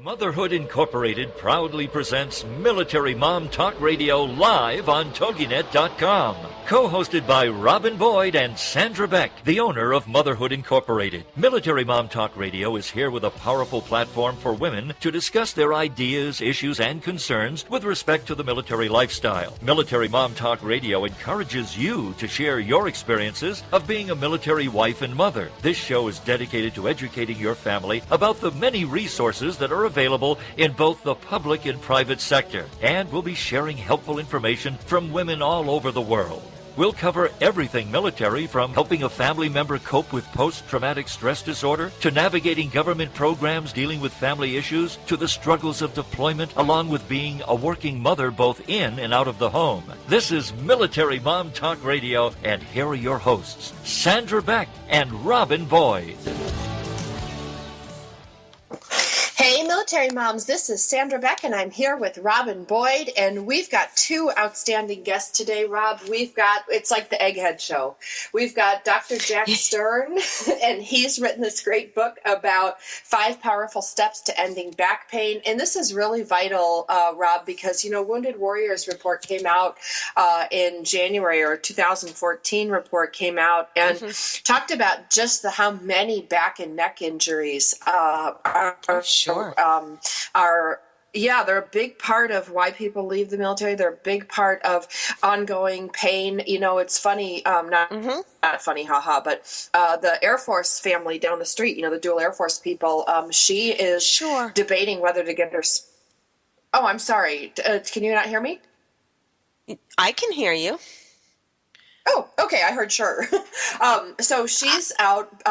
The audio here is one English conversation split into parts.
Motherhood Incorporated proudly presents Military Mom Talk Radio live on TogiNet.com. Co-hosted by Robin Boyd and Sandra Beck, the owner of Motherhood Incorporated. Military Mom Talk Radio is here with a powerful platform for women to discuss their ideas, issues, and concerns with respect to the military lifestyle. Military Mom Talk Radio encourages you to share your experiences of being a military wife and mother. This show is dedicated to educating your family about the many resources that are available in both the public and private sector, and we'll be sharing helpful information from women all over the world. We'll cover everything military, from helping a family member cope with post-traumatic stress disorder, to navigating government programs dealing with family issues, to the struggles of deployment, along with being a working mother both in and out of the home. This is Military Mom Talk Radio, and here are your hosts, Sandra Beck and Robin Boyd. Hey, military moms, this is Sandra Beck, and I'm here with Robin Boyd, and we've got two outstanding guests today, Rob. It's like the Egghead Show. We've got Dr. Jack Stern, and he's written this great book about 5 powerful steps to ending back pain, and this is really vital, Rob, because, Wounded Warriors report came out in January, or 2014 report came out, and talked about just how many back and neck injuries they're a big part of why people leave the military. They're a big part of ongoing pain. It's funny, not funny, haha, but the Air Force family down the street, the dual Air Force people, she is debating whether to get her... Oh, I'm sorry. Can you not hear me? I can hear you. Oh, okay. I heard sure. So she's out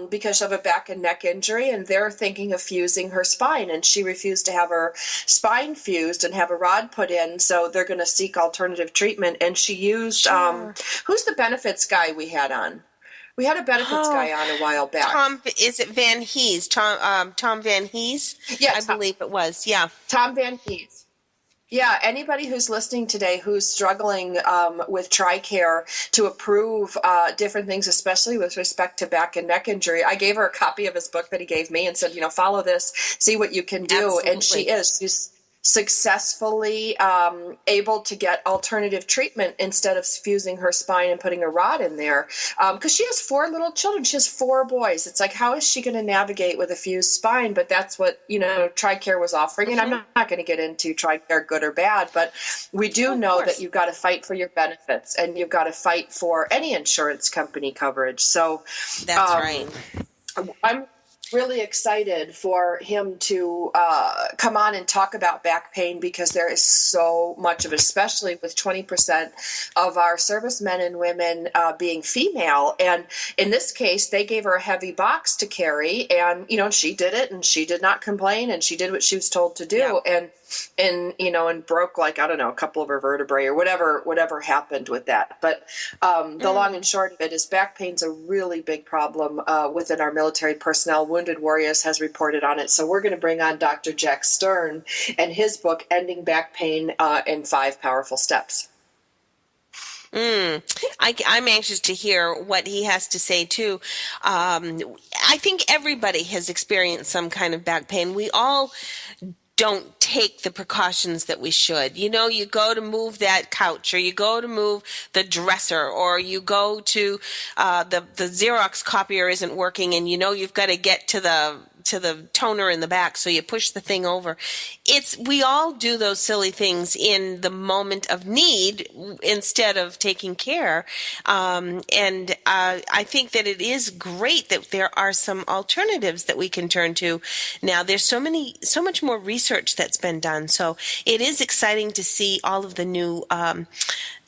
because of a back and neck injury, and they're thinking of fusing her spine, and she refused to have her spine fused and have a rod put in, so they're going to seek alternative treatment. And she used, who's the benefits guy we had on? We had a benefits guy on a while back. Is it Van Hees? Tom Van Hees? Yes. I believe it was, yeah. Tom Van Hees. Yeah, anybody who's listening today who's struggling with TRICARE to approve different things, especially with respect to back and neck injury, I gave her a copy of his book that he gave me and said, follow this, see what you can do. Absolutely. And she's successfully able to get alternative treatment instead of fusing her spine and putting a rod in there. Because she has 4 little children. She has 4 boys. It's like, how is she going to navigate with a fused spine? But that's what, TRICARE was offering. And I'm not going to get into TRICARE good or bad, but we do know that you've got to fight for your benefits, and you've got to fight for any insurance company coverage. So that's right. I'm really excited for him to come on and talk about back pain, because there is so much of it, especially with 20% of our servicemen and women being female. And in this case, they gave her a heavy box to carry, and, she did it, and she did not complain, and she did what she was told to do. Yeah. And broke, like, I don't know, a couple of her vertebrae or whatever happened with that. But the long and short of it is back pain's a really big problem within our military personnel. Wounded Warriors has reported on it. So we're going to bring on Dr. Jack Stern and his book, Ending Back Pain in 5 Powerful Steps. I'm anxious to hear what he has to say, too. I think everybody has experienced some kind of back pain. We all don't take the precautions that we should. You go to move that couch, or you go to move the dresser, or you go to the Xerox copier isn't working, and you've got to get to the toner in the back, so you push the thing over. We all do those silly things in the moment of need instead of taking care. And I think that it is great that there are some alternatives that we can turn to. Now, there's so much more research that's been done. So it is exciting to see all of the new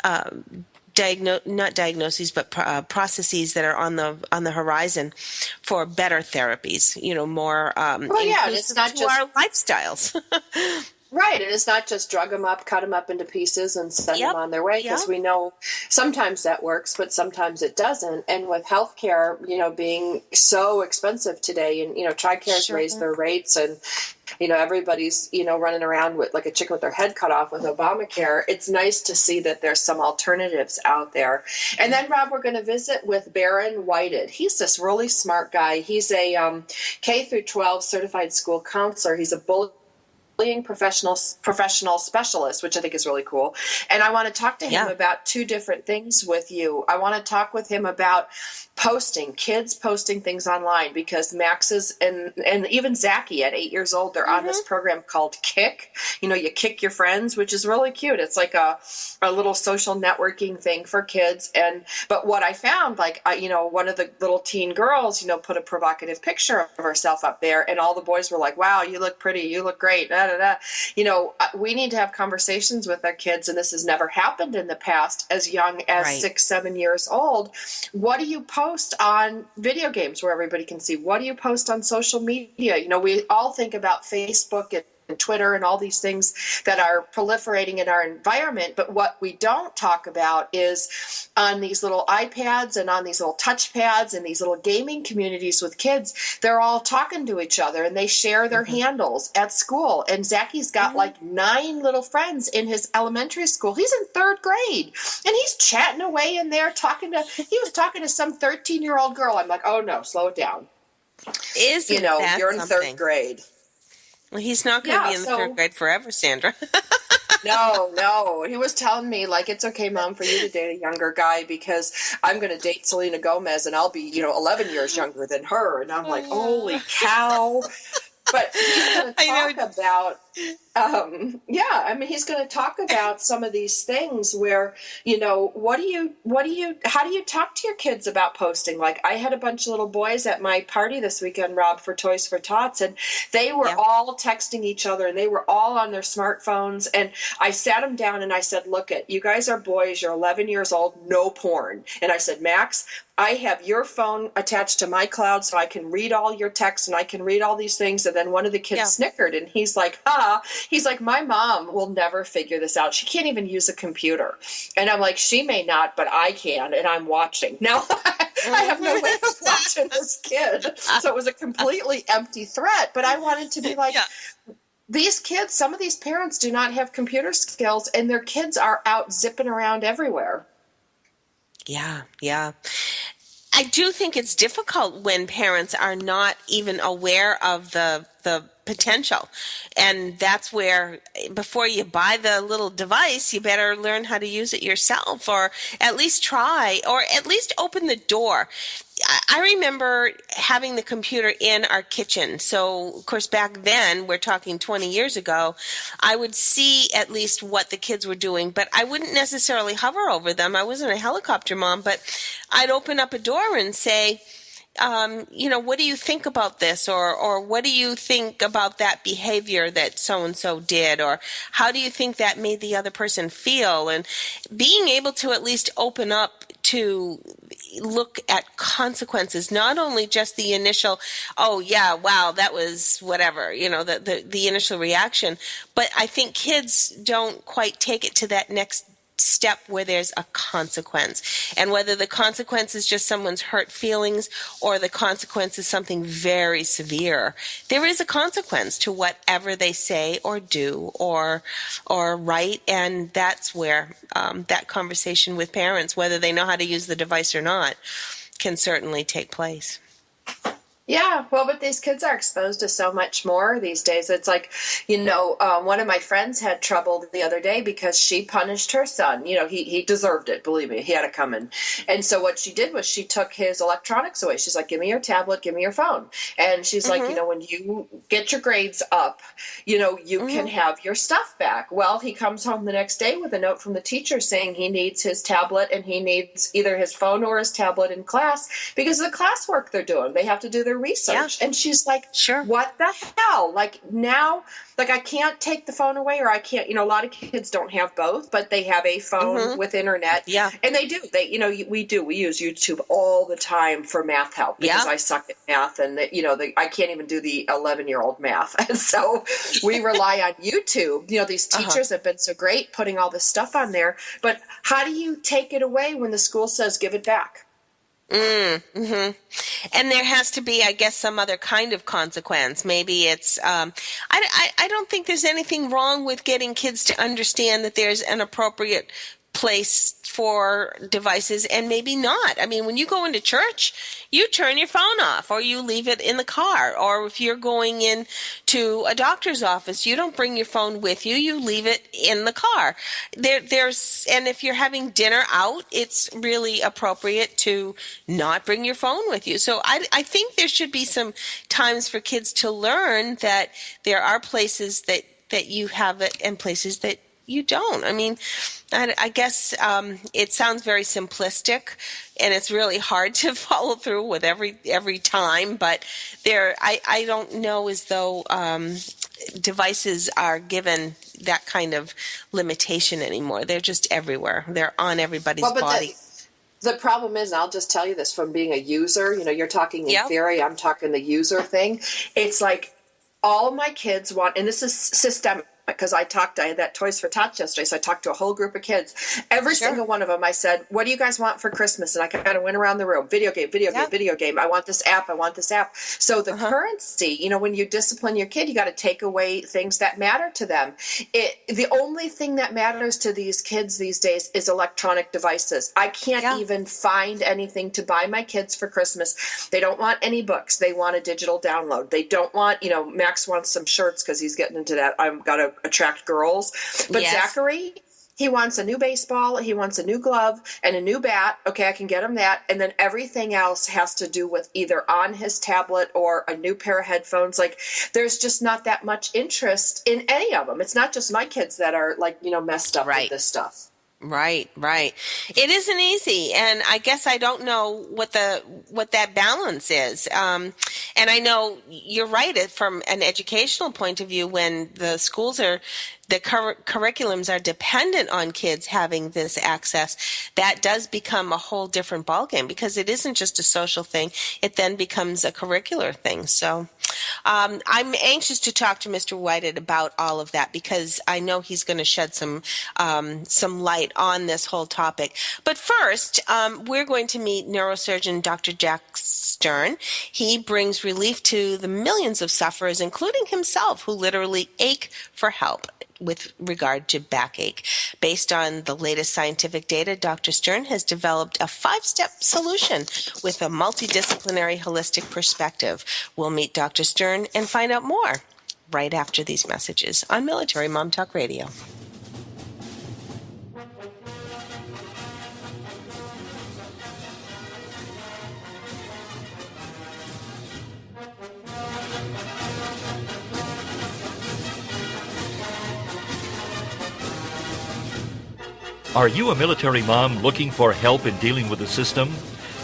not diagnoses, but processes that are on the horizon for better therapies. More it's not to just our lifestyles. Right, and it's not just drug them up, cut them up into pieces, and send them on their way, because we know sometimes that works, but sometimes it doesn't. And with healthcare, being so expensive today, and TRICARE's raised their rates, and everybody's, running around with like a chicken with their head cut off with Obamacare. It's nice to see that there's some alternatives out there. And then, Rob, we're going to visit with Barron. He's this really smart guy. He's a K through 12 certified school counselor. He's a bullying professional specialist, which I think is really cool. And I want to talk to him about two different things with you. I want to talk with him about kids posting things online, because Max's and even Zachy at 8 years old, they're on this program called Kick. You kick your friends, which is really cute. It's like a little social networking thing for kids. But what I found, one of the little teen girls, put a provocative picture of herself up there, and all the boys were like, wow, you look pretty, you look great. We need to have conversations with our kids, and this has never happened in the past, as young as 6-7 years old. What do you post on video games where everybody can see? What do you post on social media? We all think about Facebook and Twitter and all these things that are proliferating in our environment. But what we don't talk about is on these little iPads and on these little touch pads and these little gaming communities with kids, they're all talking to each other and they share their handles at school. And Zachy's got like 9 little friends in his elementary school. He's in 3rd grade and he's chatting away in there he was talking to some 13-year-old girl. I'm like, oh no, slow it down. Isn't that you're in something? 3rd grade. Well, he's not going to be in the 3rd grade forever, Sandra. No. He was telling me, it's okay, Mom, for you to date a younger guy because I'm going to date Selena Gomez and I'll be, 11 years younger than her. And I'm like, holy cow. But he's going to talk about, he's going to talk about some of these things where, how do you talk to your kids about posting? Like, I had a bunch of little boys at my party this weekend, Rob, for Toys for Tots, and they were all texting each other and they were all on their smartphones. And I sat them down and I said, look, you guys are boys, you're 11 years old, no porn. And I said, Max, I have your phone attached to my cloud so I can read all your texts and I can read all these things. And then one of the kids snickered and he's like, my mom will never figure this out. She can't even use a computer. And I'm like, she may not, but I can. And I'm watching. Now, I have no way of watching this kid. So it was a completely empty threat. But I wanted to be like, these kids, some of these parents do not have computer skills and their kids are out zipping around everywhere. Yeah. I do think it's difficult when parents are not even aware of the potential. And that's where, before you buy the little device, you better learn how to use it yourself, or at least try, or at least open the door. I remember having the computer in our kitchen. So, of course, back then, we're talking 20 years ago, I would see at least what the kids were doing, but I wouldn't necessarily hover over them. I wasn't a helicopter mom, but I'd open up a door and say, what do you think about this? Or what do you think about that behavior that so-and-so did? Or how do you think that made the other person feel? And being able to at least open up to look at consequences, not only just the initial, oh yeah, wow, that was whatever, the initial reaction, but I think kids don't quite take it to that next step where there's a consequence. And whether the consequence is just someone's hurt feelings or the consequence is something very severe, there is a consequence to whatever they say or do or write. And that's where that conversation with parents, whether they know how to use the device or not, can certainly take place. Yeah, well, but these kids are exposed to so much more these days. It's like, one of my friends had trouble the other day because she punished her son. He deserved it, believe me. He had it coming. And so what she did was she took his electronics away. She's like, give me your tablet, give me your phone. And she's like, when you get your grades up, you can have your stuff back. Well, he comes home the next day with a note from the teacher saying he needs his tablet and he needs either his phone or his tablet in class because of the classwork they're doing. They have to do their research. And she's like, sure, what the hell? Like now, I can't take the phone away, or I can't, a lot of kids don't have both, but they have a phone with internet. Yeah. And they do. We use YouTube all the time for math help because I suck at math and I can't even do the 11-year-old math. And so we rely on YouTube. These teachers have been so great putting all this stuff on there, but how do you take it away when the school says give it back? Mm-hmm. And there has to be, I guess, some other kind of consequence. Maybe it's, I don't think there's anything wrong with getting kids to understand that there's an appropriate place for devices and maybe not. I mean, when you go into church, you turn your phone off or you leave it in the car. Or if you're going in to a doctor's office, you don't bring your phone with you. You leave it in the car. And if you're having dinner out, it's really appropriate to not bring your phone with you. So I think there should be some times for kids to learn that there are places that you have it and places that you don't. I mean, I guess it sounds very simplistic, and it's really hard to follow through with every time. But I don't know as though devices are given that kind of limitation anymore. They're just everywhere. They're on everybody's body. The problem is, and I'll just tell you this from being a user. You're talking in theory. I'm talking the user thing. It's like all my kids want, and this is systemic. Because I had that Toys for Tots yesterday, so I talked to a whole group of kids. Every single one of them, I said, what do you guys want for Christmas? And I kind of went around the room, video game. I want this app. So the currency, when you discipline your kid, you got to take away things that matter to them. The only thing that matters to these kids these days is electronic devices. I can't even find anything to buy my kids for Christmas. They don't want any books. They want a digital download. They don't want, Max wants some shirts because he's getting into that. I've got to attract girls. But Zachary, he wants a new baseball, he wants a new glove and a new bat. Okay, I can get him that. And then everything else has to do with either on his tablet or a new pair of headphones. Like, there's just not that much interest in any of them. It's not just my kids that are messed up with this stuff. Right. It isn't easy, and I guess I don't know what that balance is. And I know you're right from an educational point of view. When the schools the curriculums are dependent on kids having this access, that does become a whole different ballgame, because it isn't just a social thing. It then becomes a curricular thing. So I'm anxious to talk to Mr. Whited about all of that, because I know he's going to shed some light on this whole topic. But first, we're going to meet neurosurgeon Dr. Jack Stern. He brings relief to the millions of sufferers, including himself, who literally ache for help with regard to backache. Based on the latest scientific data, Dr. Stern has developed a 5-step solution with a multidisciplinary holistic perspective. We'll meet Dr. Stern and find out more right after these messages on Military Mom Talk Radio. Are you a military mom looking for help in dealing with the system?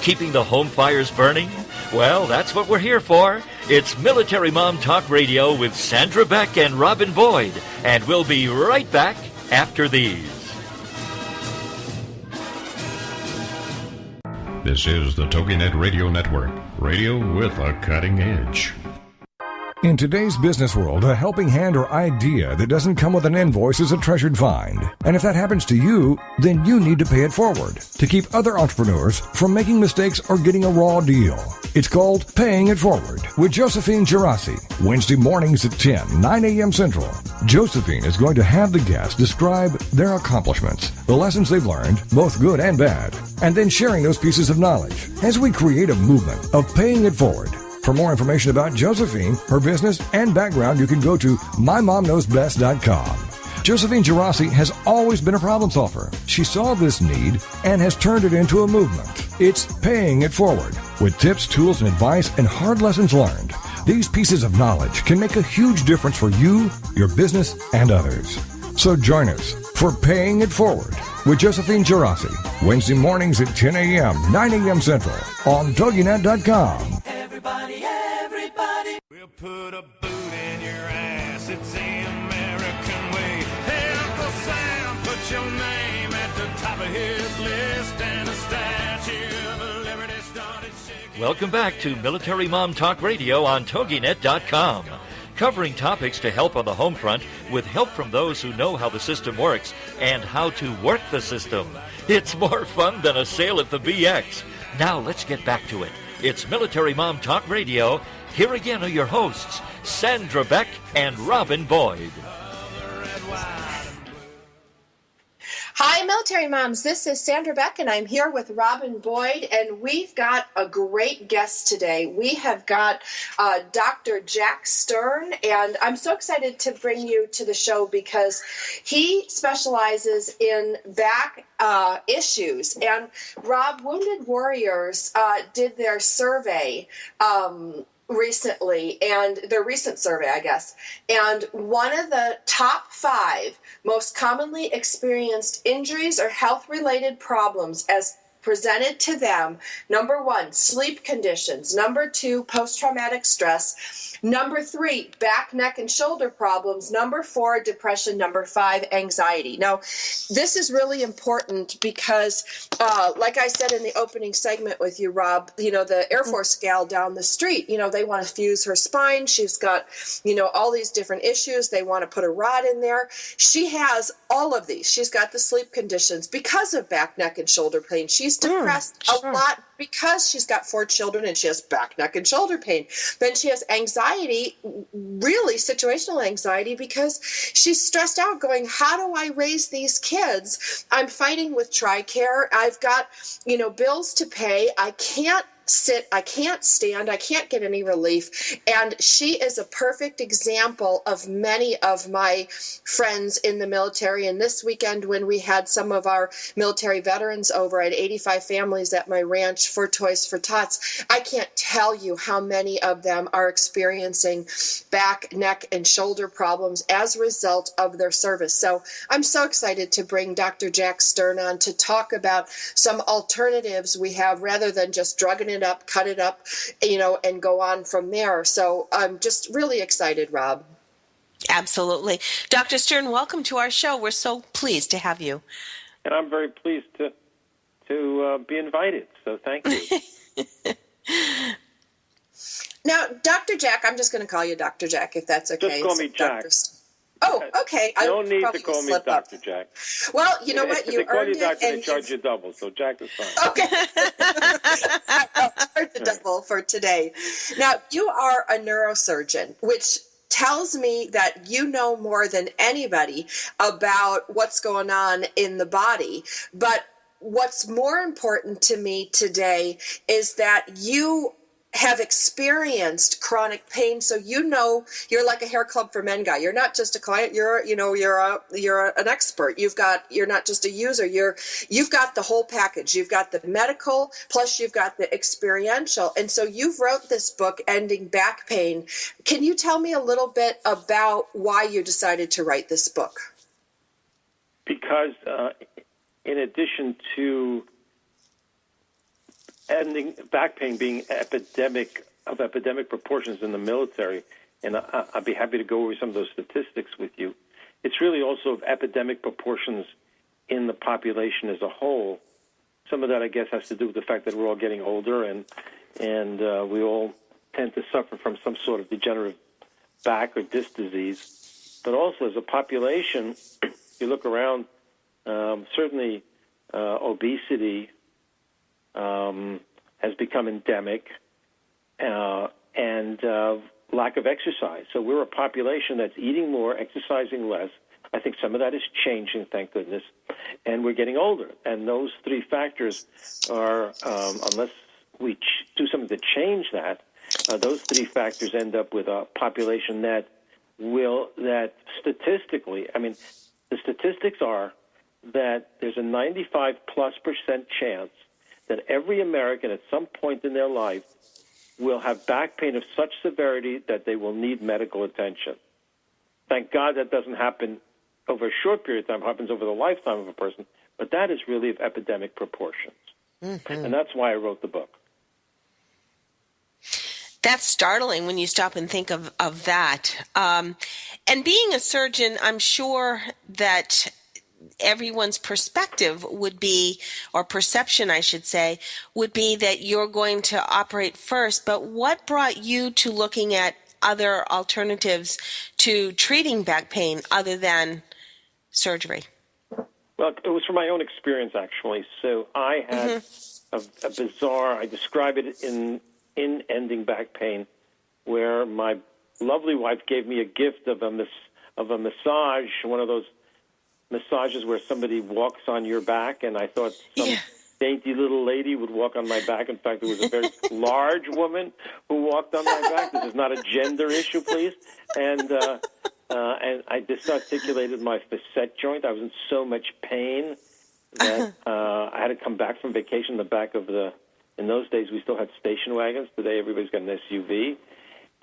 Keeping the home fires burning? Well, that's what we're here for. It's Military Mom Talk Radio with Sandra Beck and Robin Boyd. And we'll be right back after these. This is the TogiNet Radio Network. Radio with a cutting edge. In today's business world, a helping hand or idea that doesn't come with an invoice is a treasured find. And if that happens to you, then you need to pay it forward to keep other entrepreneurs from making mistakes or getting a raw deal. It's called Paying It Forward with Josephine Girassi, Wednesday mornings at 9 a.m. Central. Josephine is going to have the guests describe their accomplishments, the lessons they've learned, both good and bad, and then sharing those pieces of knowledge as we create a movement of paying it forward. For more information about Josephine, her business, and background, you can go to mymomknowsbest.com. Josephine Girassi has always been a problem solver. She saw this need and has turned it into a movement. It's Paying It Forward, with tips, tools, and advice and hard lessons learned. These pieces of knowledge can make a huge difference for you, your business, and others. So join us for Paying It Forward with Josephine Girassi, Wednesday mornings at 10 a.m., 9 a.m. Central on TogiNet.com. Everybody, we'll put a boot in your ass. It's the American way. Hey, Uncle Sam, put your name at the top of his list, and a statue of liberty started shaking. Welcome back to Military Mom Talk Radio on TogiNet.com. Covering topics to help on the home front with help from those who know how the system works and how to work the system. It's more fun than a sale at the BX. Now let's get back to it. It's Military Mom Talk Radio. Here again are your hosts, Sandra Beck and Robin Boyd. Hi, Military Moms. This is Sandra Beck, and I'm here with Robin Boyd, and we've got a great guest today. We have got Dr. Jack Stern, and I'm so excited to bring you to the show because he specializes in back issues. And Rob, Wounded Warriors did their survey recently, and their recent survey, I guess, and one of the top 5 most commonly experienced injuries or health-related problems as presented to them, number 1, sleep conditions, number 2, post-traumatic stress, number 3, back, neck, and shoulder problems, number 4, depression, number 5, anxiety. Now, this is really important because, like I said in the opening segment with you, Rob, the Air Force gal down the street, they want to fuse her spine. She's got, all these different issues. They want to put a rod in there. She has all of these. She's got the sleep conditions because of back, neck, and shoulder pain. She's depressed a lot because she's got 4 children and she has back, neck, and shoulder pain. Then she has anxiety, really situational anxiety, because she's stressed out going, how do I raise these kids? I'm fighting with TRICARE. I've got, bills to pay. I can't sit, I can't stand, I can't get any relief. And she is a perfect example of many of my friends in the military. And this weekend, when we had some of our military veterans over at 85 families at my ranch for Toys for Tots, I can't tell you how many of them are experiencing back, neck, and shoulder problems as a result of their service. So I'm so excited to bring Dr. Jack Stern on to talk about some alternatives we have rather than just drugging it up, cut it up, and go on from there. So I'm just really excited, Rob. Absolutely. Dr. Stern, welcome to our show. We're so pleased to have you. And I'm very pleased to be invited. So thank you. Now, Dr. Jack, I'm just going to call you Dr. Jack, if that's okay. Just call me Jack. Oh, okay. No need to call me Dr. Jack. Well, you know what? You earned it. If they call you Doctor, they and charge you double, so Jack is fine. Okay. I'll charge the double for today. Now, you are a neurosurgeon, which tells me that you know more than anybody about what's going on in the body. But what's more important to me today is that you have experienced chronic pain, so you're like a hair club for men guy. You're not just a client. You're an expert. You're not just a user. You've got the whole package. You've got the medical, plus you've got the experiential. And so you've wrote this book, Ending Back Pain. Can you tell me a little bit about why you decided to write this book? Because in addition to ending back pain being epidemic proportions in the military, and I'd be happy to go over some of those statistics with you. It's really also of epidemic proportions in the population as a whole. Some of that, I guess, has to do with the fact that we're all getting older, and we all tend to suffer from some sort of degenerative back or disc disease. But also, as a population, you look around, certainly obesity has become endemic, and lack of exercise. So we're a population that's eating more, exercising less. I think some of that is changing, thank goodness, and we're getting older. And those 3 factors are, unless we do something to change that, those 3 factors end up with a population that statistically, the statistics are that there's a 95+% chance that every American at some point in their life will have back pain of such severity that they will need medical attention. Thank God that doesn't happen over a short period of time. It happens over the lifetime of a person, but that is really of epidemic proportions. Mm-hmm. And that's why I wrote the book. That's startling when you stop and think of that. And being a surgeon, I'm sure that everyone's perspective would be, or perception, I should say, would be that you're going to operate first. But what brought you to looking at other alternatives to treating back pain other than surgery? Well, it was from my own experience, actually. So I had a bizarre. I describe it in Ending Back Pain, where my lovely wife gave me a gift of a massage, one of those massages where somebody walks on your back, and I thought some dainty little lady would walk on my back. In fact, it was a very large woman who walked on my back. This is not a gender issue, please. And I disarticulated my facet joint. I was in so much pain that I had to come back from vacation in the back of in those days, we still had station wagons. Today, everybody's got an SUV.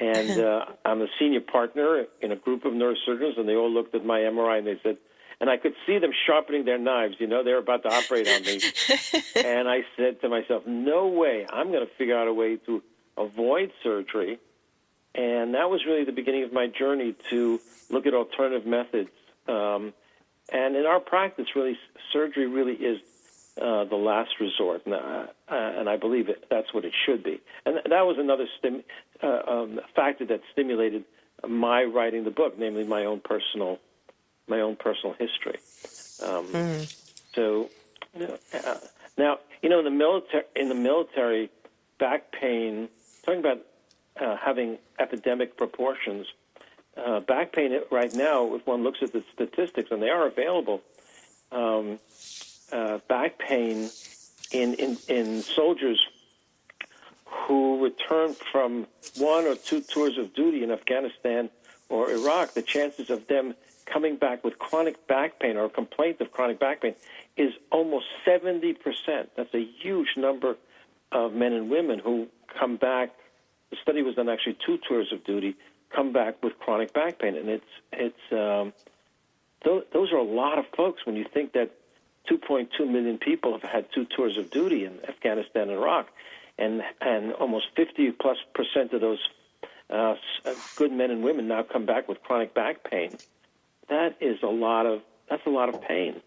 And I'm a senior partner in a group of neurosurgeons, and they all looked at my MRI, and they said, and I could see them sharpening their knives. They were about to operate on me. And I said to myself, no way, I'm going to figure out a way to avoid surgery. And that was really the beginning of my journey to look at alternative methods. And in our practice, really, surgery really is the last resort, and I believe that's what it should be. And that was another factor that stimulated my writing the book, namely my own personal history. So now, in the military, back pain. Talking about having epidemic proportions. Back pain right now, if one looks at the statistics, and they are available. Back pain in soldiers who return from 1 or 2 tours of duty in Afghanistan or Iraq, the chances of them coming back with chronic back pain or a complaint of chronic back pain is almost 70%. That's a huge number of men and women who come back. The study was done actually 2 tours of duty, come back with chronic back pain, and those are a lot of folks when you think that 2.2 million people have had 2 tours of duty in Afghanistan and Iraq, and almost 50+% of those good men and women now come back with chronic back pain. That's a lot of pain.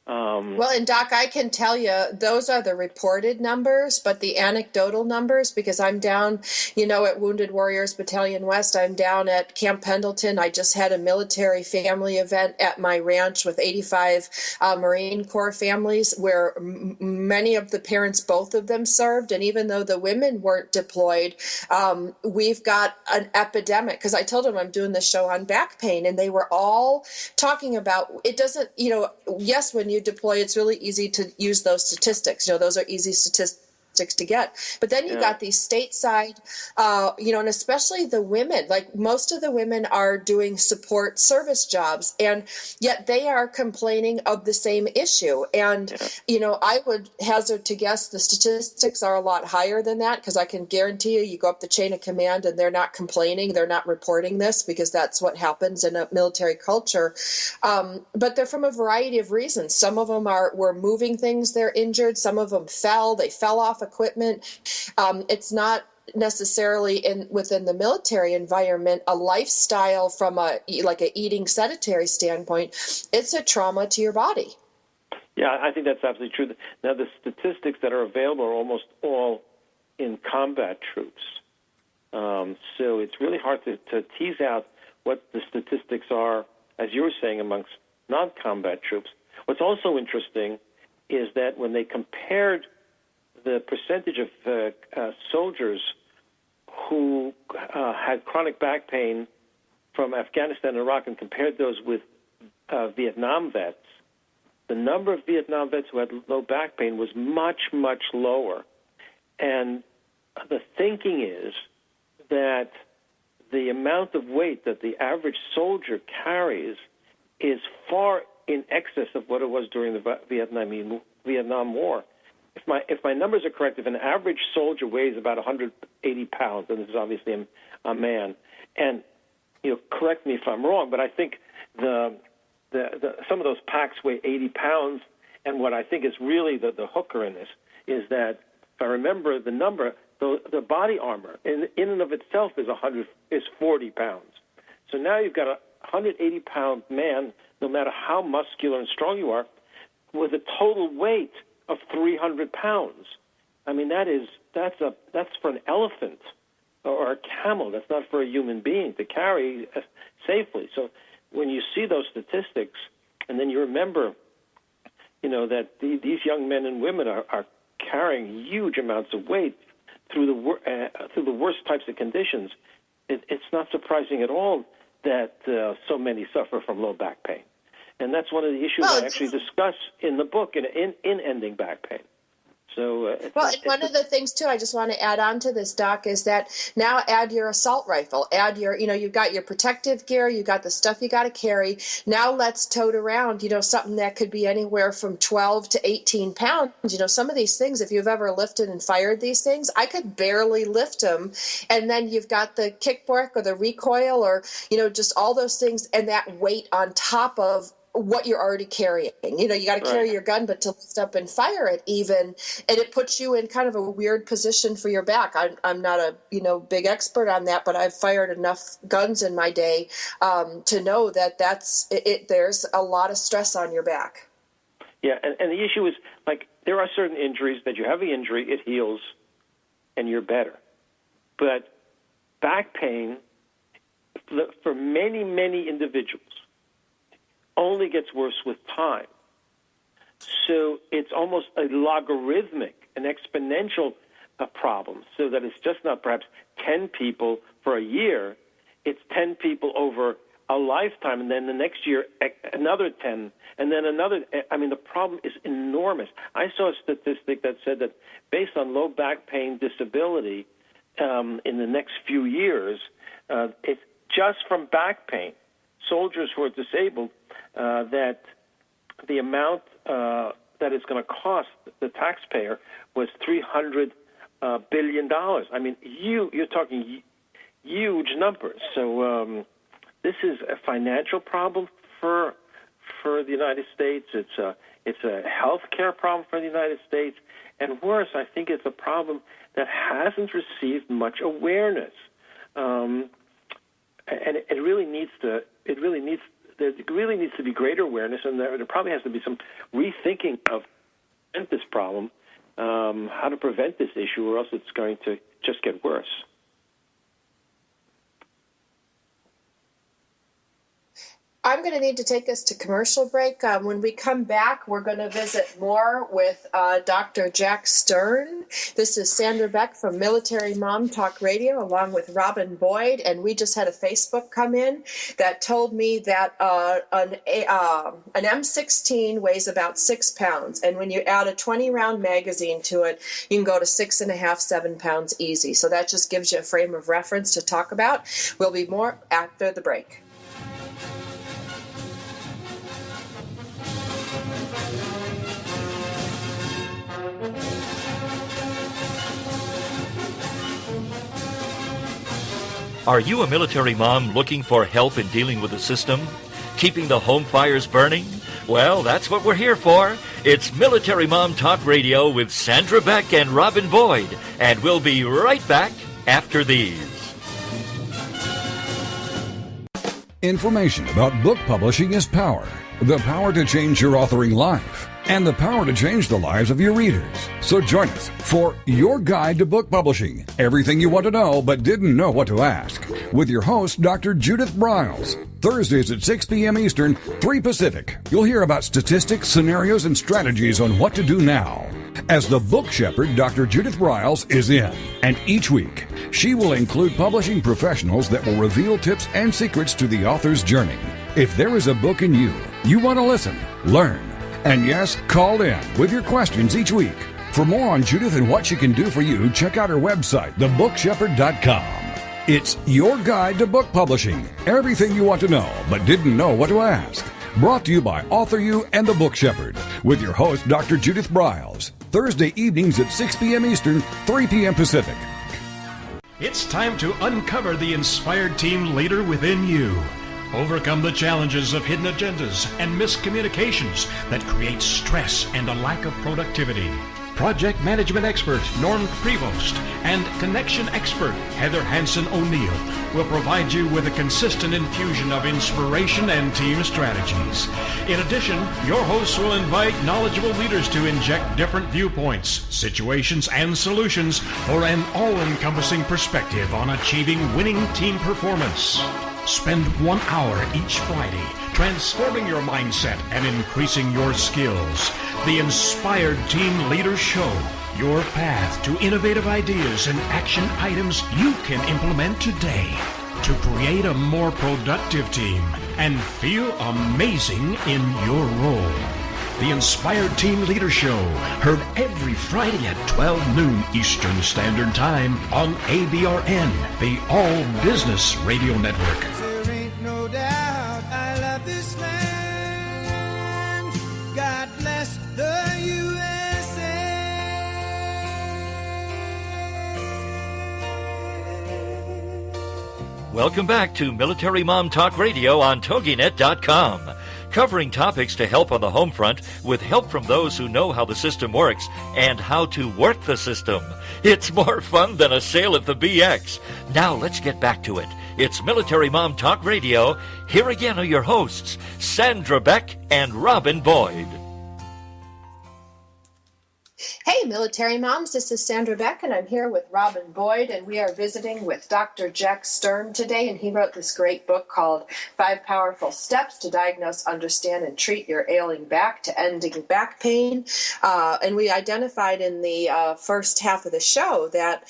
Well, and Doc, I can tell you those are the reported numbers, but the anecdotal numbers, because I'm down, at Wounded Warriors Battalion West, I'm down at Camp Pendleton. I just had a military family event at my ranch with 85 Marine Corps families where many of the parents, both of them served. And even though the women weren't deployed, we've got an epidemic, because I told them I'm doing this show on back pain, and they were all talking about it doesn't, yes, when you deploy, it's really easy to use those statistics. Those are easy statistics to get. But then you got these stateside, and especially the women, like most of the women are doing support service jobs, and yet they are complaining of the same issue. And, I would hazard to guess the statistics are a lot higher than that, because I can guarantee you go up the chain of command and they're not complaining. They're not reporting this, because that's what happens in a military culture. But they're from a variety of reasons. Some of them were moving things, they're injured. Some of them they fell off equipment. It's not necessarily within the military environment a lifestyle from a eating sedentary standpoint. It's a trauma to your body. Yeah, I think that's absolutely true. Now, the statistics that are available are almost all in combat troops. So it's really hard to tease out what the statistics are, as you were saying, amongst non-combat troops. What's also interesting is that when they compared the percentage of soldiers who had chronic back pain from Afghanistan and Iraq and compared those with Vietnam vets, the number of Vietnam vets who had low back pain was much, much lower. And the thinking is that the amount of weight that the average soldier carries is far in excess of what it was during the Vietnam War. If my numbers are correct, if an average soldier weighs about 180 pounds, and this is obviously a man, and correct me if I'm wrong, but I think some of those packs weigh 80 pounds, and what I think is really the hooker in this is that, if I remember the number, the body armor in and of itself is 40 pounds. So now you've got a 180-pound man, no matter how muscular and strong you are, with a total weight of 300 pounds. I mean, that's for an elephant or a camel. That's not for a human being to carry safely. So when you see those statistics, and then you remember, that these young men and women are carrying huge amounts of weight through the worst types of conditions, it's not surprising at all that so many suffer from low back pain. And that's one of the issues I actually discuss in the book in Ending Back Pain. So, one of the things, too, I just want to add on to this, Doc, is that now add your assault rifle. Add your, you've got your protective gear. You've got the stuff you got to carry. Now let's tote around, something that could be anywhere from 12 to 18 pounds. Some of these things, if you've ever lifted and fired these things, I could barely lift them. And then you've got the kickback or the recoil or, just all those things and that weight on top of what you're already carrying. You got to carry your gun, but to lift up and fire it even, and it puts you in kind of a weird position for your back. I'm not a, big expert on that, but I've fired enough guns in my day to know that that's it. There's a lot of stress on your back. Yeah. And the issue is there are certain injuries that you have the injury, it heals and you're better. But back pain for many, many individuals only gets worse with time. So it's almost a logarithmic, an exponential problem, so that it's just not perhaps 10 people for a year, it's 10 people over a lifetime, and then the next year another 10, and then another. The problem is enormous. I saw a statistic that said that based on low back pain disability in the next few years, it's just from back pain, soldiers who are disabled, that the amount that it's going to cost the taxpayer was $300 billion. You're talking huge numbers. So this is a financial problem for the United States. It's a health care problem for the United States, and worse, I think it's a problem that hasn't received much awareness. And it really needs to. There really needs to be greater awareness, and there probably has to be some rethinking of this problem, how to prevent this issue, or else it's going to just get worse. I'm going to need to take us to commercial break. When we come back, we're going to visit more with Dr. Jack Stern. This is Sandra Beck from Military Mom Talk Radio, along with Robin Boyd. And we just had a Facebook come in that told me that an M16 weighs about 6 pounds. And when you add a 20-round magazine to it, you can go to 6.5, 7 pounds easy. So that just gives you a frame of reference to talk about. We'll be more after the break. Are you a military mom looking for help in dealing with the system? Keeping the home fires burning? Well, that's what we're here for. It's Military Mom Talk Radio with Sandra Beck and Robin Boyd. And we'll be right back after these. Information about book publishing is power. The power to change your authoring life. And the power to change the lives of your readers. So join us for Your Guide to Book Publishing. Everything you want to know but didn't know what to ask. With your host, Dr. Judith Briles. Thursdays at 6 p.m. Eastern, 3 Pacific. You'll hear about statistics, scenarios, and strategies on what to do now. As the book shepherd, Dr. Judith Briles is in. And each week, she will include publishing professionals that will reveal tips and secrets to the author's journey. If there is a book in you want to listen, learn, and yes, call in with your questions each week. For more on Judith and what she can do for you, check out her website, thebookshepherd.com. It's your guide to book publishing. Everything you want to know, but didn't know what to ask. Brought to you by Author You and The Book Shepherd, with your host, Dr. Judith Briles. Thursday evenings at 6 p.m. Eastern, 3 p.m. Pacific. It's time to uncover the inspired team leader within you. Overcome the challenges of hidden agendas and miscommunications that create stress and a lack of productivity. Project management expert Norm Prevost and connection expert Heather Hansen O'Neill will provide you with a consistent infusion of inspiration and team strategies. In addition, your hosts will invite knowledgeable leaders to inject different viewpoints, situations, and solutions for an all-encompassing perspective on achieving winning team performance. Spend 1 hour each Friday transforming your mindset and increasing your skills. The Inspired Team Leader Show your path to innovative ideas and action items you can implement today to create a more productive team and feel amazing in your role. The Inspired Team Leader Show, heard every Friday at 12 noon Eastern Standard Time on ABRN, the All Business Radio Network. There ain't no doubt I love this land. God bless the USA. Welcome back to Military Mom Talk Radio on TogiNet.com. Covering topics to help on the home front with help from those who know how the system works and how to work the system. It's more fun than a sale at the BX. Now let's get back to it. It's Military Mom Talk Radio. Here again are your hosts, Sandra Beck and Robin Boyd. Hey, military moms, this is Sandra Beck, and I'm here with Robin Boyd, and we are visiting with Dr. Jack Stern today, and he wrote this great book called 5 Powerful Steps to Diagnose, Understand, and Treat Your Ailing Back to Ending Back Pain. And we identified in the first half of the show that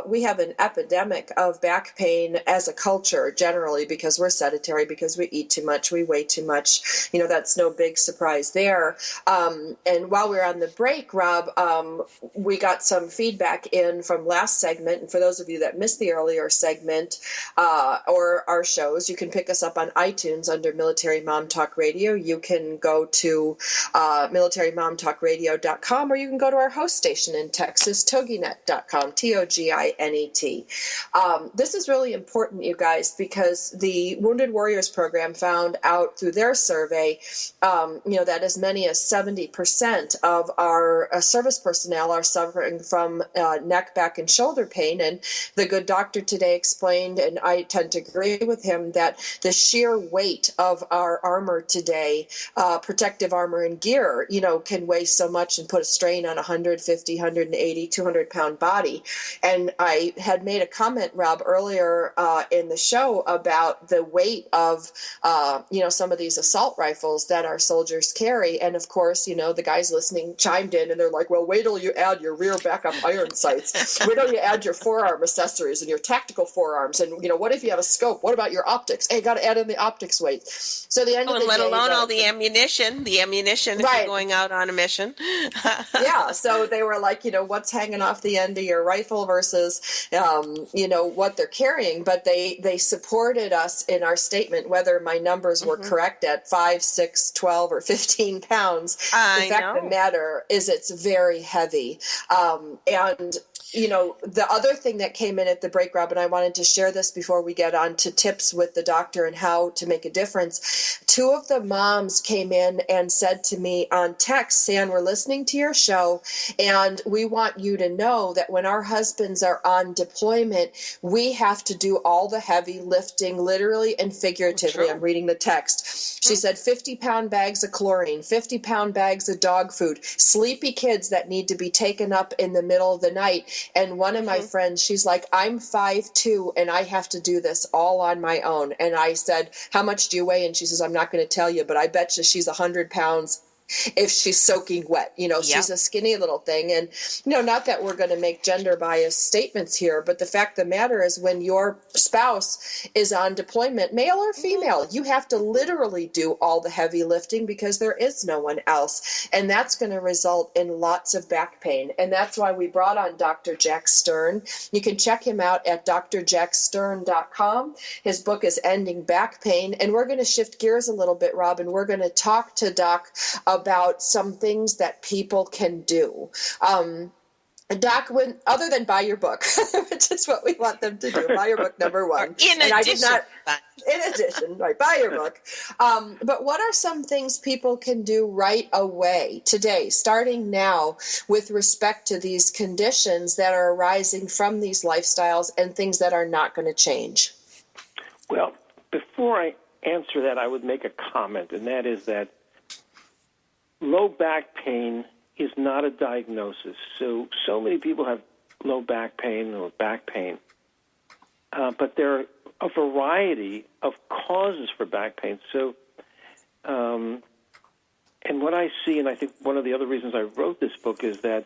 we have an epidemic of back pain as a culture generally because we're sedentary, because we eat too much, we weigh too much. You know, that's no big surprise there. And while we were on the break, Rob, we got some feedback in from last segment, and for those of you that missed the earlier segment or our shows, you can pick us up on iTunes under Military Mom Talk Radio. You can go to militarymomtalkradio.com, or you can go to our host station in Texas, toginet.com, TOGINET. This is really important, you guys, because the Wounded Warriors program found out through their survey, that as many as 70% of our service personnel are suffering from neck, back, and shoulder pain. And the good doctor today explained, and I tend to agree with him, that the sheer weight of our armor today, protective armor and gear, can weigh so much and put a strain on 150, 180, 200-pound body. And I had made a comment, Rob, earlier in the show about the weight of, some of these assault rifles that our soldiers carry. And of course, the guys listening chimed in and they're like, well, wait till you add your rear backup iron sights. Wait till you add your forearm accessories and your tactical forearms. And, what if you have a scope? What about your optics? Hey, got to add in the optics weight. So the end of the let day, alone all the ammunition if right. you're going out on a mission. Yeah, so they were like, what's hanging off the end of your rifle versus, what they're carrying. But they supported us in our statement, whether my numbers were correct at 5, 6, 12, or 15 pounds. The fact of the matter is it's very heavy. And the other thing that came in at the break, Rob, and I wanted to share this before we get on to tips with the doctor and how to make a difference. 2 of the moms came in and said to me on text, San, we're listening to your show, and we want you to know that when our husbands are on deployment, we have to do all the heavy lifting, literally and figuratively. Sure. I'm reading the text. She said 50-pound bags of chlorine, 50-pound bags of dog food, sleepy kids that need to be taken up in the middle of the night. And one of my friends, she's like, I'm 5'2", and I have to do this all on my own. And I said, how much do you weigh? And she says, I'm not going to tell you, but I bet you she's 100 pounds if she's soaking wet. She's a skinny little thing. And, not that we're going to make gender biased statements here, but the fact of the matter is when your spouse is on deployment, male or female, you have to literally do all the heavy lifting because there is no one else. And that's going to result in lots of back pain. And that's why we brought on Dr. Jack Stern. You can check him out at drjackstern.com. His book is Ending Back Pain. And we're going to shift gears a little bit, Rob, and we're going to talk to Doc about some things that people can do. Doc, other than buy your book, which is what we want them to do, buy your book, number one. In addition, right, buy your book. But what are some things people can do right away, today, starting now, with respect to these conditions that are arising from these lifestyles and things that are not going to change? Well, before I answer that, I would make a comment, and that is that low back pain is not a diagnosis. So many people have low back pain or back pain, but there are a variety of causes for back pain. So, and what I see, and I think one of the other reasons I wrote this book is that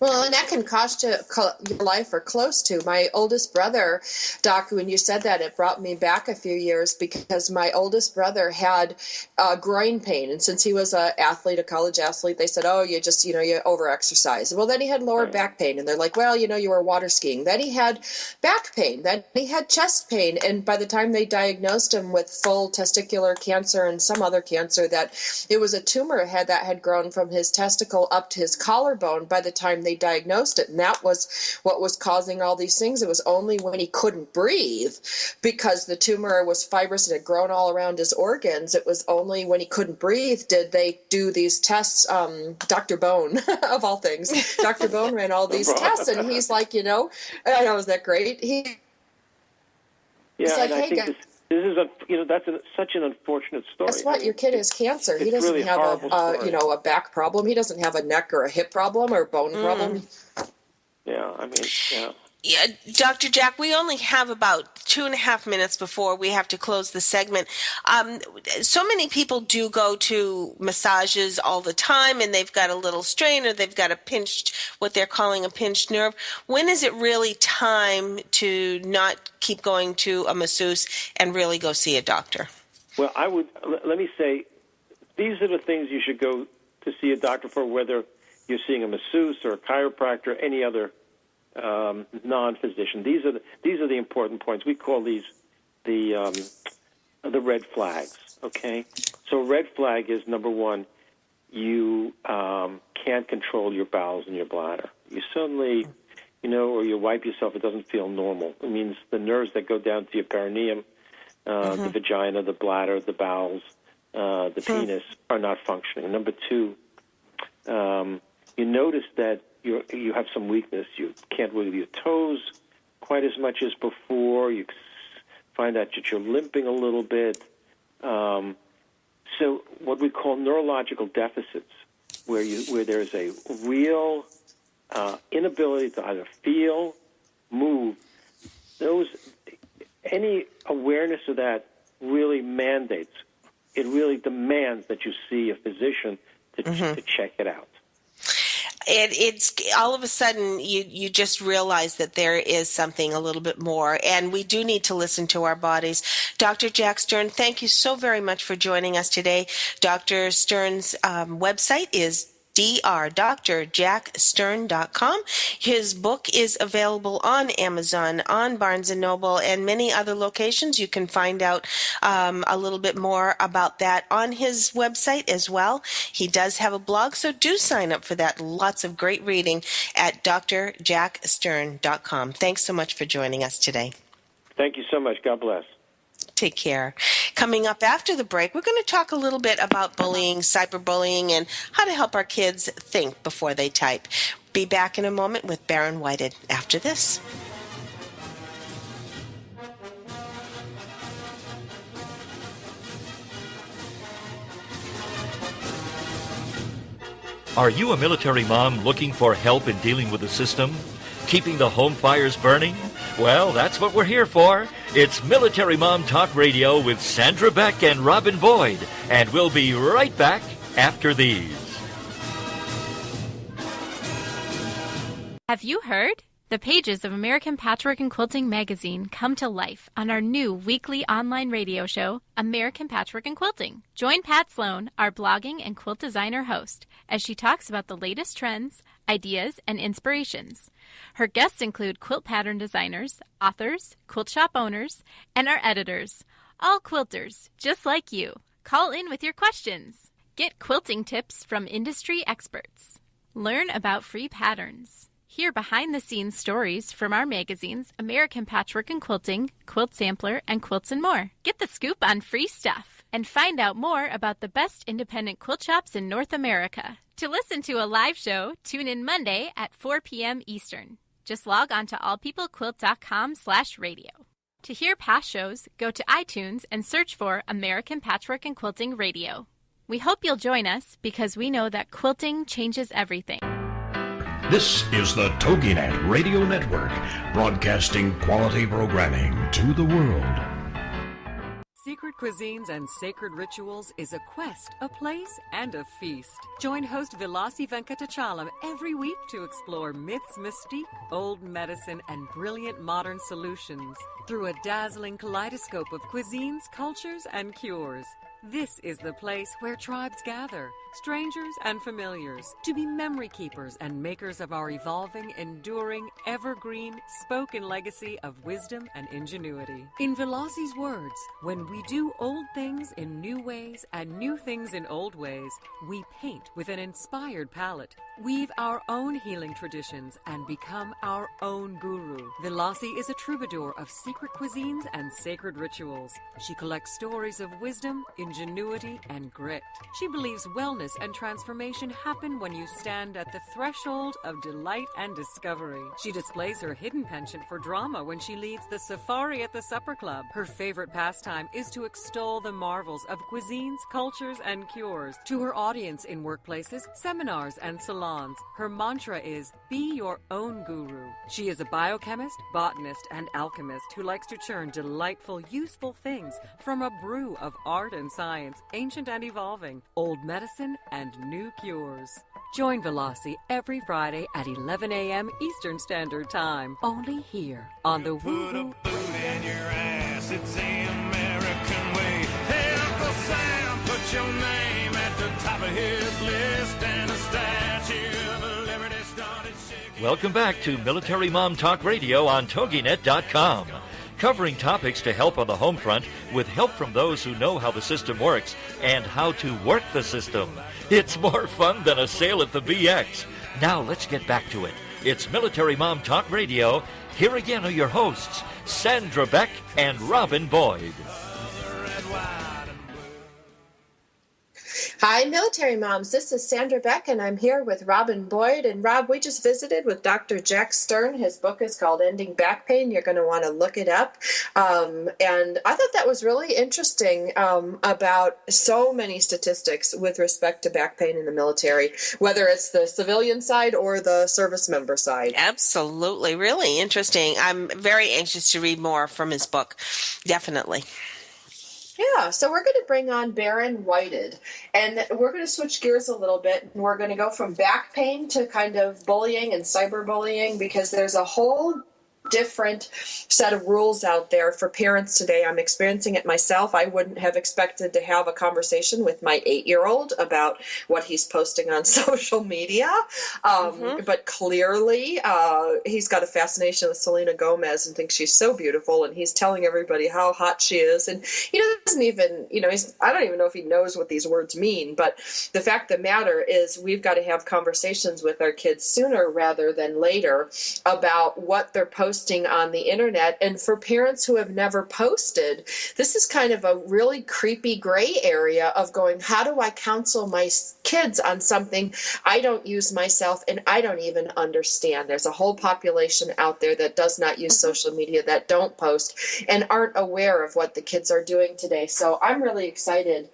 Well, and that can cost you your life or close to. My oldest brother, Doc, when you said that, it brought me back a few years because my oldest brother had groin pain. And since he was a college athlete, they said, oh, you over-exercise. Well, then he had lower back pain. And they're like, well, you were water skiing. Then he had back pain. Then he had chest pain. And by the time they diagnosed him with full testicular cancer and some other cancer, that it was a tumor that had grown from his testicle up to his collarbone by the time they diagnosed it, and that was what was causing all these things. It was only when he couldn't breathe, because the tumor was fibrous and had grown all around his organs. It was only when he couldn't breathe did they do these tests. Dr. Bone, of all things, Dr. Bone ran all these tests, and he's like, I know, is that great? He's like, hey, guys. This is such an unfortunate story. Guess what? Your kid has cancer. He doesn't really have a back problem. He doesn't have a neck or a hip problem or a bone problem. Yeah, Dr. Jack, we only have about 2.5 minutes before we have to close the segment. So many people do go to massages all the time, and they've got a little strain or they've got what they're calling a pinched nerve. When is it really time to not keep going to a masseuse and really go see a doctor? Well, let me say, these are the things you should go to see a doctor for, whether you're seeing a masseuse or a chiropractor or any other non-physician. These are the important points. We call these the red flags. Okay, so red flag is number one. You can't control your bowels and your bladder. You suddenly, or you wipe yourself. It doesn't feel normal. It means the nerves that go down to your perineum, the vagina, the bladder, the bowels, the penis are not functioning. Number two, you notice that you have some weakness. You can't wiggle your toes quite as much as before. You find out that you're limping a little bit. So what we call neurological deficits, where there's a real inability to either feel, move, any awareness of that really demands that you see a physician to check it out. It's all of a sudden you just realize that there is something a little bit more, and we do need to listen to our bodies. Dr. Jack Stern, thank you so very much for joining us today. Dr. Stern's website is drjackstern.com. His book is available on Amazon, on Barnes & Noble, and many other locations. You can find out a little bit more about that on his website as well. He does have a blog, so do sign up for that. Lots of great reading at drjackstern.com. Thanks so much for joining us today. Thank you so much. God bless. Take care. Coming up after the break, we're going to talk a little bit about bullying, cyberbullying, and how to help our kids think before they type. Be back in a moment with Barron Whited after this. Are you a military mom looking for help in dealing with the system? Keeping the home fires burning? Well, that's what we're here for. It's Military Mom Talk Radio with Sandra Beck and Robin Boyd, and we'll be right back after these. Have you heard? The pages of American Patchwork and Quilting magazine come to life on our new weekly online radio show, American Patchwork and Quilting. Join Pat Sloan, our blogging and quilt designer host, as she talks about the latest trends, ideas, and inspirations. Her guests include quilt pattern designers, authors, quilt shop owners, and our editors, all quilters, just like you. Call in with your questions. Get quilting tips from industry experts. Learn about free patterns. Hear behind-the-scenes stories from our magazines, American Patchwork and Quilting, Quilt Sampler, and Quilts and More. Get the scoop on free stuff and find out more about the best independent quilt shops in North America. To listen to a live show, tune in Monday at 4 p.m. Eastern. Just log on to allpeoplequilt.com/radio. To hear past shows, go to iTunes and search for American Patchwork and Quilting Radio. We hope you'll join us because we know that quilting changes everything. This is the TogiNet Radio Network, broadcasting quality programming to the world. Secret cuisines and sacred rituals is a quest, a place, and a feast. Join host Vilasi Venkatachalam every week to explore myths, mystique, old medicine, and brilliant modern solutions through a dazzling kaleidoscope of cuisines, cultures, and cures. This is the place where tribes gather, strangers and familiars, to be memory keepers and makers of our evolving, enduring, evergreen, spoken legacy of wisdom and ingenuity. In Velasi's words, when we do old things in new ways and new things in old ways, we paint with an inspired palette, weave our own healing traditions, and become our own guru. Vilasi is a troubadour of secret cuisines and sacred rituals. She collects stories of wisdom, ingenuity, and grit. She believes wellness and transformation happen when you stand at the threshold of delight and discovery. She displays her hidden penchant for drama when she leads the safari at the supper club. Her favorite pastime is to extol the marvels of cuisines, cultures, and cures. To her audience in workplaces, seminars, and salons, her mantra is, be your own guru. She is a biochemist, botanist, and alchemist who likes to churn delightful, useful things from a brew of art and science, ancient and evolving, old medicine and new cures. Join Vilasi every Friday at 11 a.m. Eastern Standard Time, only here on the Put a Woo boot in your ass, it's the American way. Hey, Uncle Sam, put your name at the top of his list, and a statue of liberty started shaking. Welcome back to Military Mom Talk Radio on TogiNet.com. Covering topics to help on the home front with help from those who know how the system works and how to work the system. It's more fun than a sail at the BX. Now let's get back to it. It's Military Mom Talk Radio. Here again are your hosts, Sandra Beck and Robin Boyd. Hi, Military Moms. This is Sandra Beck, and I'm here with Robin Boyd. And Rob, we just visited with Dr. Jack Stern. His book is called Ending Back Pain. You're going to want to look it up. And I thought that was really interesting about so many statistics with respect to back pain in the military, whether it's the civilian side or the service member side. Absolutely. Really interesting. I'm very anxious to read more from his book. Definitely. Yeah, so we're going to bring on Barron Whited, and we're going to switch gears a little bit. We're going to go from back pain to kind of bullying and cyberbullying, because there's a whole different set of rules out there for parents today. I'm experiencing it myself. I wouldn't have expected to have a conversation with my 8-year-old about what he's posting on social media. But clearly, he's got a fascination with Selena Gomez and thinks she's so beautiful, and he's telling everybody how hot she is. And he doesn't even, I don't even know if he knows what these words mean. But the fact of the matter is, we've got to have conversations with our kids sooner rather than later about what they're posting on the internet. And for parents who have never posted, this is kind of a really creepy gray area of going, how do I counsel my kids on something I don't use myself and I don't even understand? There's a whole population out there that does not use social media, that don't post, and aren't aware of what the kids are doing today. So I'm really excited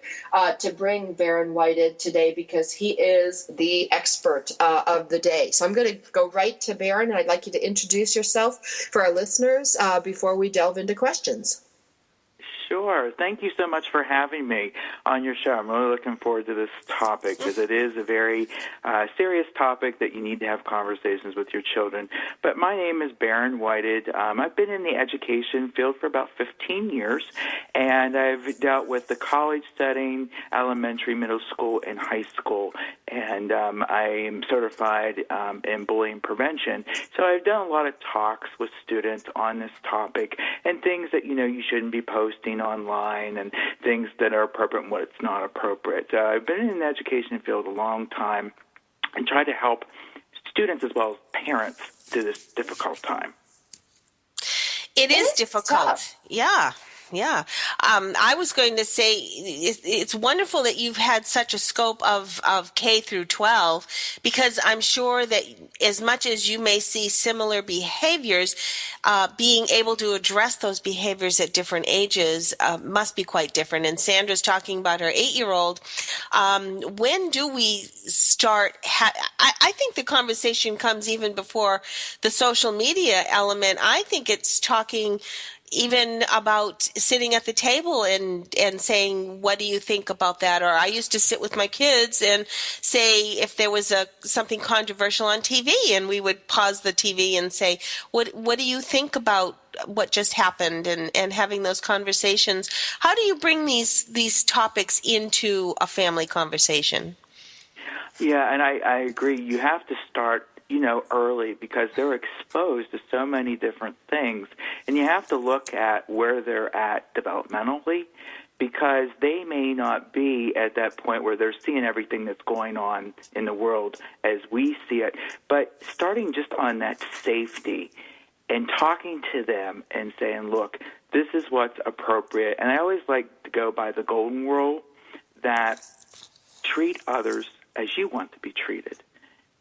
to bring Barron Whited today, because he is the expert of the day. So I'm going to go right to Barron, and I'd like you to introduce yourself for our listeners before we delve into questions. Sure. Thank you so much for having me on your show. I'm really looking forward to this topic, because it is a very serious topic that you need to have conversations with your children. But my name is Barron Whited. I've been in the education field for about 15 years, and I've dealt with the college setting, elementary, middle school, and high school. And I am certified in bullying prevention. So I've done a lot of talks with students on this topic and things that, you shouldn't be posting online, and things that are appropriate and what's not appropriate. I've been in the education field a long time and try to help students as well as parents through this difficult time. It is difficult. Tough. Yeah. Yeah. I was going to say it's wonderful that you've had such a scope of K through 12, because I'm sure that as much as you may see similar behaviors, being able to address those behaviors at different ages must be quite different. And Sandra's talking about her 8-year-old. When do we start? I think the conversation comes even before the social media element. I think it's talking even about sitting at the table and saying, what do you think about that? Or I used to sit with my kids and say if there was something controversial on TV, and we would pause the TV and say, what do you think about what just happened, and having those conversations. How do you bring these topics into a family conversation? Yeah, and I agree. You have to start early, because they're exposed to so many different things, and you have to look at where they're at developmentally, because they may not be at that point where they're seeing everything that's going on in the world as we see it. But starting just on that safety and talking to them and saying, look, this is what's appropriate. And I always like to go by the golden rule that treat others as you want to be treated.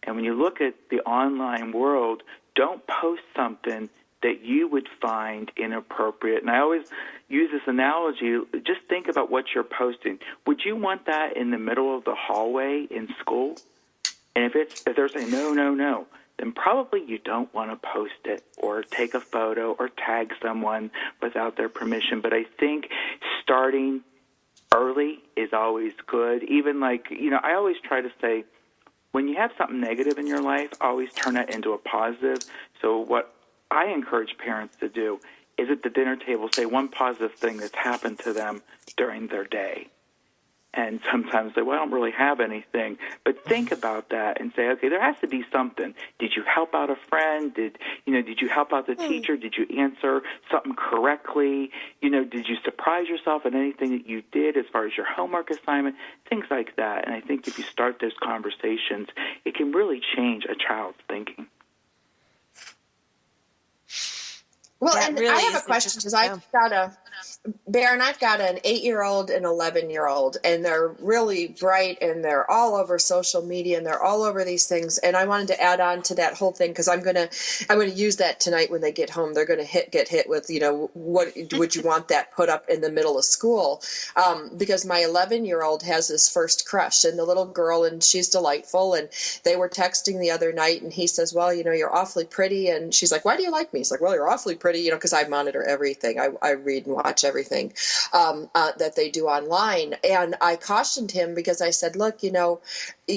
And when you look at the online world, don't post something that you would find inappropriate. And I always use this analogy. Just think about what you're posting. Would you want that in the middle of the hallway in school? And if they're saying no, then probably you don't want to post it or take a photo or tag someone without their permission. But I think starting early is always good. Even I always try to say, when you have something negative in your life, always turn it into a positive. So what I encourage parents to do is at the dinner table say one positive thing that's happened to them during their day. And sometimes say, well, I don't really have anything. But think about that and say, okay, there has to be something. Did you help out a friend? Did you help out the teacher? Did you answer something correctly? Did you surprise yourself in anything that you did as far as your homework assignment? Things like that. And I think if you start those conversations, it can really change a child's thinking. Well, and really I have a question, because I've got an 8-year-old and 11-year-old, and they're really bright, and they're all over social media, and they're all over these things. And I wanted to add on to that whole thing, because I'm gonna use that tonight when they get home. They're gonna get hit with, what would you want that put up in the middle of school? Because my 11-year-old has his first crush, and the little girl, and she's delightful. And they were texting the other night, and he says, well, you're awfully pretty. And she's like, why do you like me? He's like, well, you're awfully pretty, because I monitor everything. I read and watch everything that they do online. And I cautioned him, because I said, look,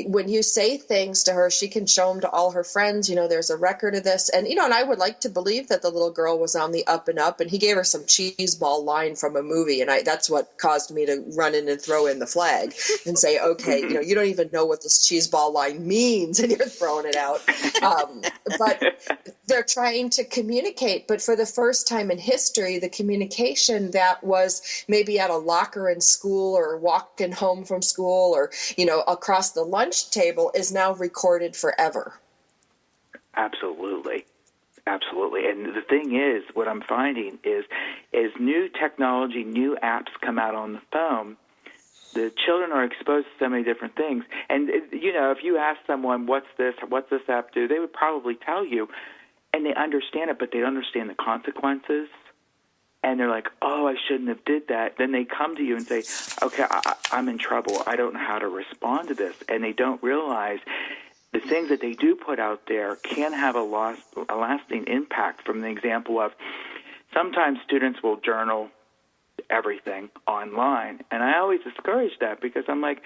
when you say things to her, she can show them to all her friends. There's a record of this. And, and I would like to believe that the little girl was on the up and up. And he gave her some cheeseball line from a movie. And that's what caused me to run in and throw in the flag and say, okay, you don't even know what this cheeseball line means, and you're throwing it out. But they're trying to communicate. But for the first time in history, the communication that was maybe at a locker in school, or walking home from school, or, across the lunch table is now recorded forever. Absolutely. And the thing is, what I'm finding is, as new technology, new apps come out on the phone, the children are exposed to so many different things. And, if you ask someone, what's this app do, they would probably tell you, and they understand it, but they don't understand the consequences. And they're like, oh, I shouldn't have did that. Then they come to you and say, okay, I'm in trouble. I don't know how to respond to this. And they don't realize the things that they do put out there can have a lasting impact. From the example of, sometimes students will journal everything online. And I always discourage that, because I'm like,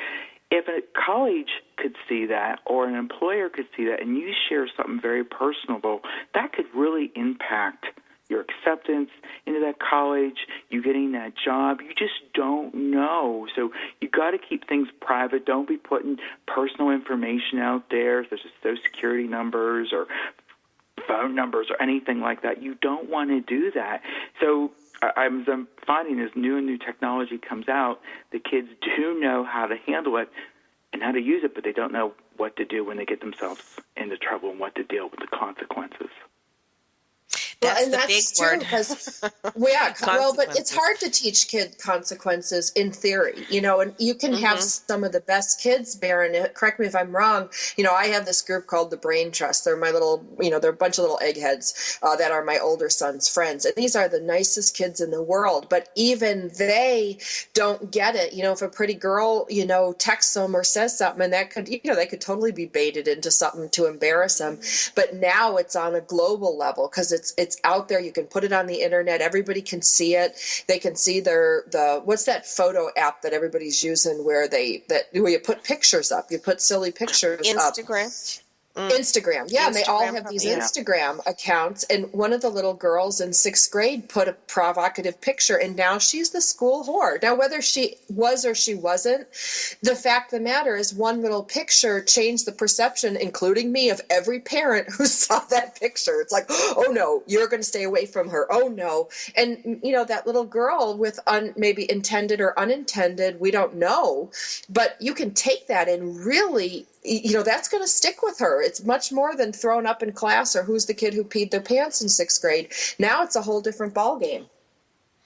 if a college could see that, or an employer could see that, and you share something very personable, that could really impact your acceptance into that college, you getting that job. You just don't know. So you got to keep things private. Don't be putting personal information out there, such as Social Security numbers or phone numbers or anything like that. You don't want to do that. So I'm finding as new technology comes out, the kids do know how to handle it and how to use it, but they don't know what to do when they get themselves into trouble and what to deal with the consequences. That's the big word. But it's hard to teach kids consequences in theory, and you can have some of the best kids, Barron, correct me if I'm wrong, I have this group called the Brain Trust. They're my little, they're a bunch of little eggheads that are my older son's friends. And these are the nicest kids in the world, but even they don't get it. If a pretty girl, texts them or says something, and that could, they could totally be baited into something to embarrass them. But now it's on a global level, because it's It's out there. You can put it on the internet. Everybody can see it. They can see what's that photo app that everybody's using where you put pictures up. You put silly pictures up. Instagram. Yeah, and they all have these Instagram accounts. And one of the little girls in 6th grade put a provocative picture, and now she's the school whore. Now, whether she was or she wasn't, the fact of the matter is one little picture changed the perception, including me, of every parent who saw that picture. It's like, oh no, you're going to stay away from her. Oh no. And, that little girl with maybe intended or unintended, we don't know, but you can take that and really, that's going to stick with her. It's much more than thrown up in class or who's the kid who peed their pants in 6th grade. Now it's a whole different ballgame.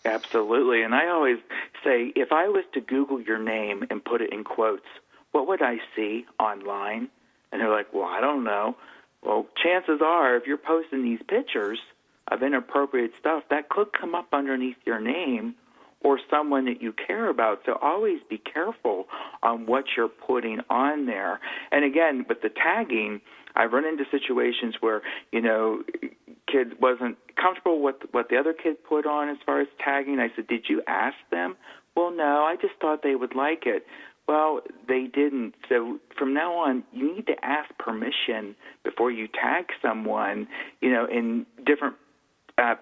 Absolutely. And I always say, if I was to Google your name and put it in quotes, what would I see online? And they're like, well, I don't know. Well, chances are, if you're posting these pictures of inappropriate stuff, that could come up underneath your name or someone that you care about. So always be careful on what you're putting on there. And again, with the tagging, I've run into situations where, kid wasn't comfortable with what the other kid put on as far as tagging. I said, did you ask them? Well, no, I just thought they would like it. Well, they didn't. So from now on, you need to ask permission before you tag someone, in different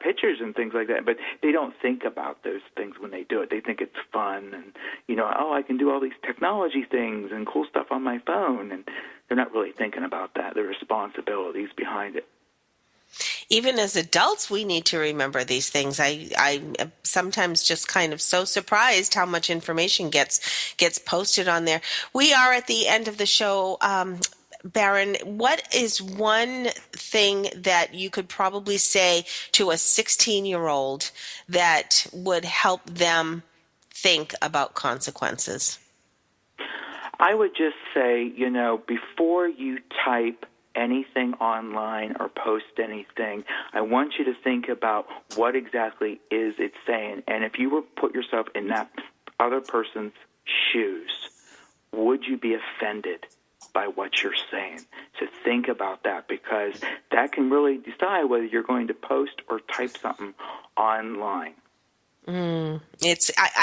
pictures and things like that, but they don't think about those things when they do it. They think it's fun and, I can do all these technology things and cool stuff on my phone, and they're not really thinking about that, the responsibilities behind it. Even as adults, we need to remember these things. I sometimes just kind of so surprised how much information gets posted on there. We are at the end of the show. Barron, what is one thing that you could probably say to a 16-year-old that would help them think about consequences? I would just say, before you type anything online or post anything, I want you to think about what exactly is it saying. And if you were put yourself in that other person's shoes, would you be offended by what you're saying? So think about that, because that can really decide whether you're going to post or type something online. I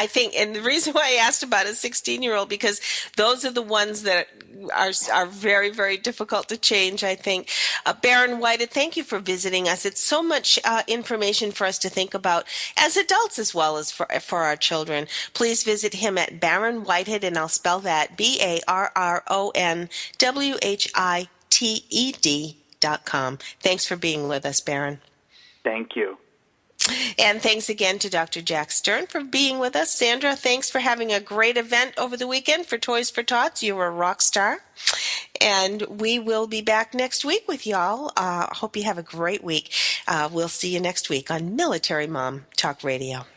think, and the reason why I asked about a 16-year-old, because those are the ones that are very, very difficult to change, I think. Barron Whitehead, thank you for visiting us. It's so much information for us to think about as adults as well as for our children. Please visit him at Barron Whitehead, and I'll spell that BarronWhited.com. Thanks for being with us, Barron. Thank you. And thanks again to Dr. Jack Stern for being with us. Sandra, thanks for having a great event over the weekend for Toys for Tots. You were a rock star. And we will be back next week with y'all. Hope you have a great week. We'll see you next week on Military Mom Talk Radio.